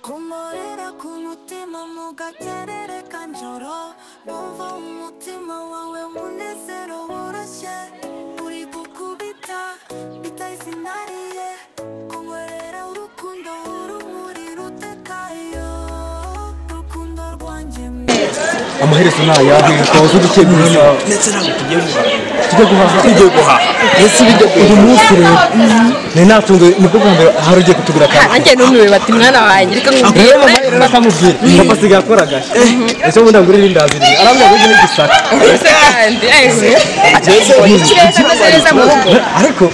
kumorera kumutima mugaterere kanjoro numva umutima wawe munezero woroshye uri gukubita bitazinariye kumorera urukundo urumuri rutekayo rukundo rwanjye amaherezo nayahe twazo dukemura ndetse ntabwo tugiye guhaha ese uyu munsi rero ni natunze nibwo bwa mbere hari ugiye kutugura kandi nanjye numiwe bati mwana wanjye reka nkubwire bakamubwira papa asigaye akoraga ese ubundi ngurira indaziri arambya ngo ni gisaka ese kandi ariko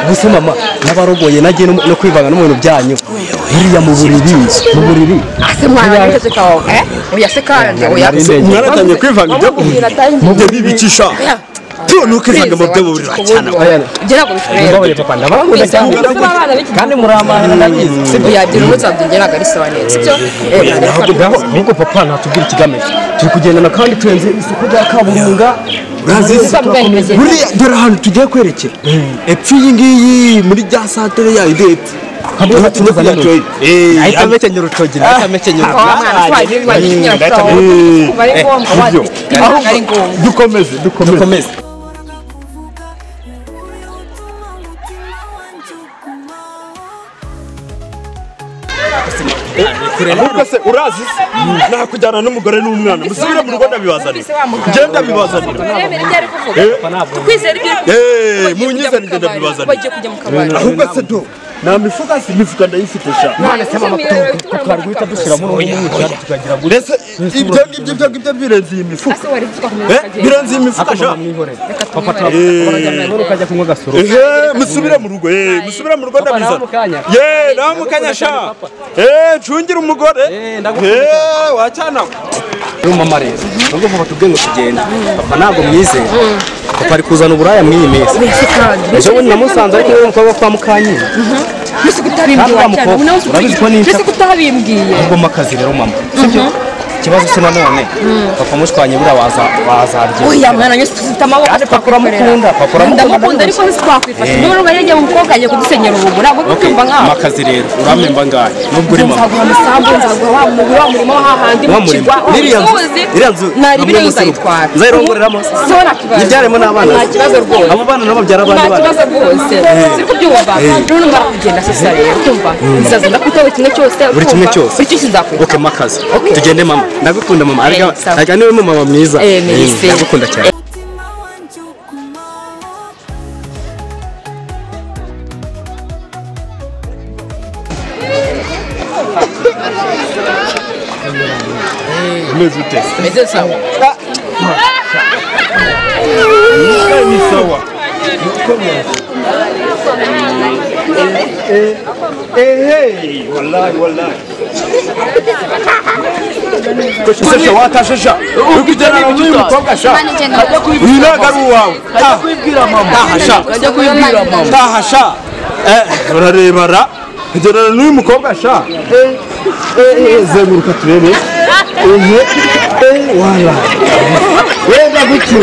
gusa mama nabarogoye nagiye no kwivanga no mu bintu byanyu hiriya mu buriri ase mwana wese kawo oya se kandi oya mwaratangiye kwivanga ibyo mu byo bibicisha nuko ivanga mu byo burira cyane ngera ko bishobora papa ndabakunda cyane kandi muramana nagize uyagira ubutsa ngeraga ari sawa neza cyo nuko papa natubwira ikigamije turi kugendana kandi turenze isoko rya kaburunga buriya dore ahantu tugiye kwerekera epfo iyi ngiyi muri rya santere ya idepfo ahita amekenye urutogi dukomeze ahubwo se urazi nakujyana n'umugore n'umwana musubire mu rugo ndabibazanira ngenda bibazanira munyizane ngenda bibazanira ahubwo se do na mifuka si mifuka ndayifite sha none se mama twarwita dushyira muri uyu mwanya tukagira ngo ndetse ibyo birenze iyi mifuka birenze iyi mifuka sha papa turabona ukajya kunywa gasoro musubire mu rugo musubire mu rugo ndabizana namukanya sha ncungira umugore wacana mama rero nubwo papa tubwiye ngo tugende papa ntabwo mwizeye papa ari kuzana uburaya mw'iyi minsi ejo bundi namusanze ari kumwe n'umukobwa kwa Mukanyina Mbese kutabimbwiye cyane urabizi ko nica mbese kutabimbwiye ngoma akazi rero mama sibyo ikibazo se nanone papa mushwanye bura wazarye oya mwana nyose tufite amaboko kandi papa uramukunda ndamukunda ariko ntitwakwifasha niba ruba yagiye mu mukobwa agiye kudusenyera urugo ntabwo tubyumva nkaho makazi rero uramemba ngahe nubwo uri mama nzaguha amasambu nzaguha wa murimo hahandi mu kigwa iriya nzu nari biriya uzayitwara nzayirongoreramo so nakibazo nibyaremo n'abana nta kibazo rwose abo bana nabo byara abandi nta kibazo rwose siri kubyumva none ngara kugenda sasa rero tumva nzaza ndakwitaho kimwe cyose buri kimwe cyose buri cyose nzakwitaho okay makazi tugende mama ndagukunda mama arega niwe mama mwiza ndagukunda cyane umeze ute meze sawa ni sawa wallahi Shasha watashasha ukijana n'uyu mukobwa sha uyu nagaru wawe kwibwira mama tahasha urarebara kujana n'uyu mukobwa sha zeguruka turebe wala wenda guki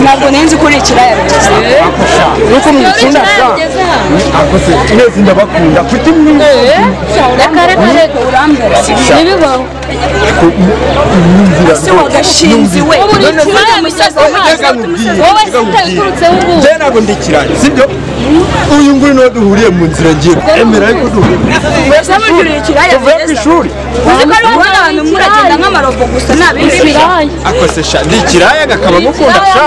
ntabwo nenzi ko uri ikiraya bigeze nuko mwikunda akose neza ndabakunda kuti reka urambere nibibaho ese wagashinzi we wowe sitabiturutseho ubu je ntabwo ndikiranye sibyo uyu nguyu niwe duhuriye mu nzira ngiye emera ariko duhuriye wese amujurira ikiraya tuvuye ku ishuri uzi ko ari abantu muragenda nk'amarobo gusa ntabindi akose sha ndikiraya gakaba gukunda sha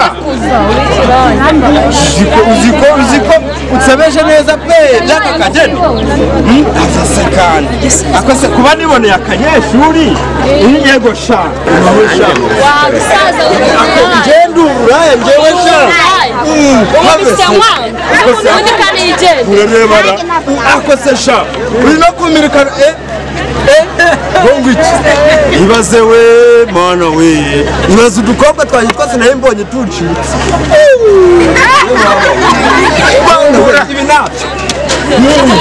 uziko utsebeje neza pe byaka kageni afase kandi akose kuba niboneye akanyeshuri yego sha wa gusaza ngende ururaye ngewe sha Umubise wangu. Ubundi kandi yigeze. urebara akose sha uri no kumirikana ngwiki ibaze we mana we ibaze udukobwa twahitwa sinaye mbonye tucitse ibi nabyo Yego.